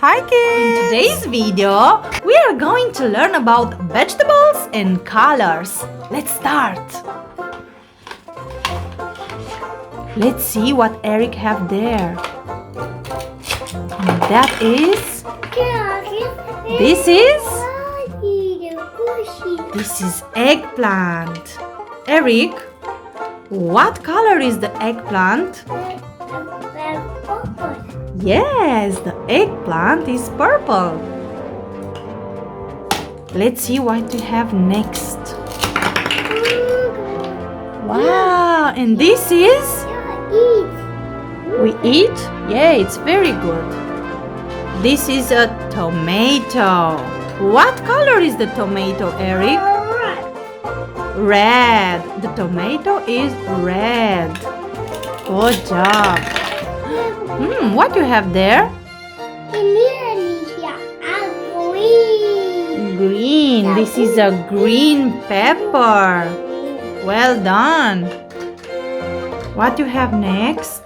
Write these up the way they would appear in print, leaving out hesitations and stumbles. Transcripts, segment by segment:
Hi kids! In today's video, we are going to learn about vegetables and colors. Let's start! Let's see what Eric have there. And that is... This is eggplant. Eric, what color is the eggplant? Yes, the eggplant is purple. Let's see what we have next. Wow, and this is? We eat? Yeah, it's very good. This is a tomato. What color is the tomato, Eric? Red. The tomato is red. Good job. What you have there? Green. This is a green pepper. Well done. What you have next?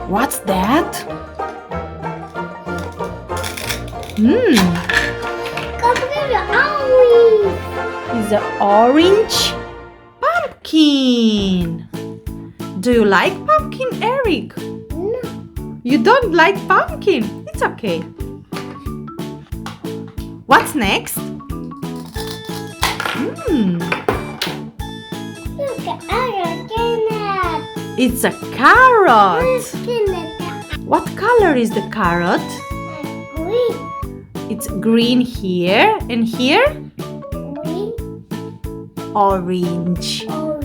What's that? Is an orange pumpkin. Do you like pumpkin, Eric? No. You don't like pumpkin? It's okay. What's next? It's a carrot. What color is the carrot? Green. It's green here and here? Green. Orange. Orange.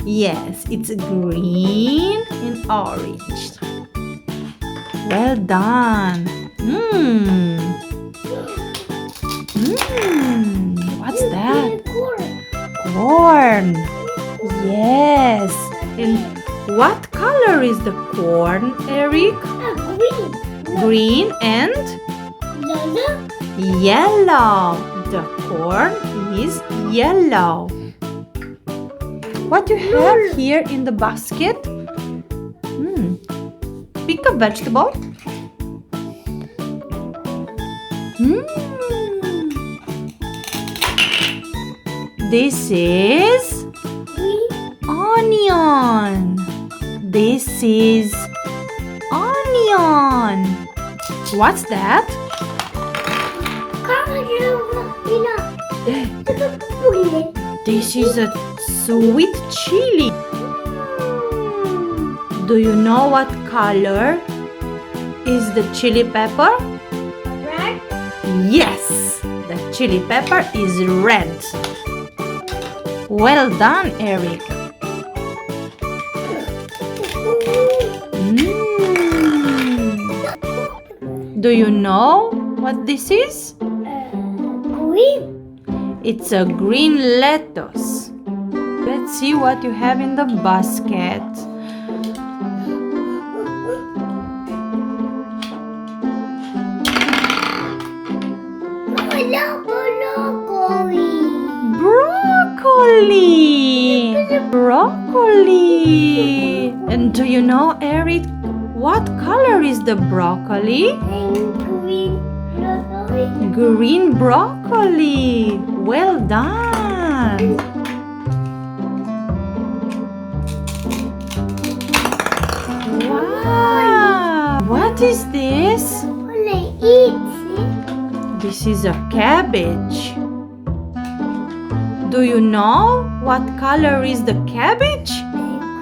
Yes, it's green and orange. Well done. What's that? Corn. Yes. And what color is the corn, Eric? Green. Green and Yellow. yellow. The corn is yellow. What you have here in the basket? Pick a vegetable. This is onion. This is onion. What's that? This is a sweet chili. Do you know what color is the chili pepper? Red. Yes, the chili pepper is red. Well done, Eric. Do you know what this is? Green. It's a green lettuce. Let's see what you have in the basket. Broccoli. And do you know, Eric, what color is the broccoli? Green broccoli. Green broccoli. Well done. Wow. What is this? This is a cabbage. Do you know what color is the cabbage?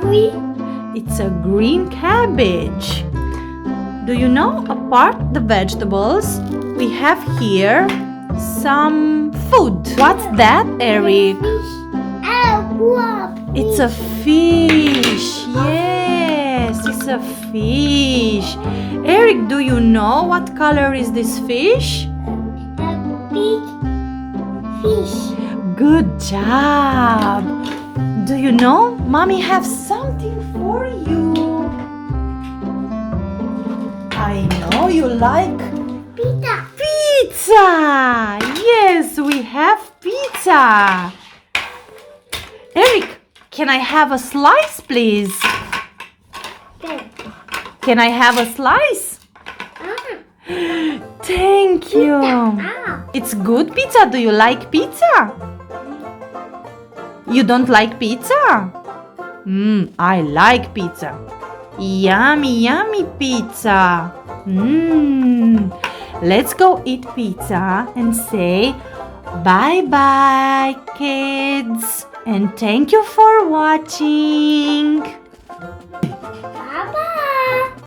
Green. It's a green cabbage. Do you know, apart the vegetables, we have here some food. What's that, Eric? It's a fish. Yes, it's a fish. Eric, do you know what color is this fish? A big fish. Good job. Do you know, Mommy have something for you. I know you like Pizza. pizza. Yes, we have pizza. Eric, can I have a slice, please? Good. Can I have a slice? Ah. Thank you. Ah. It's good pizza. Do you like pizza? You don't like pizza? I like pizza. Yummy, yummy pizza. Let's go eat pizza and say bye-bye, kids. And thank you for watching.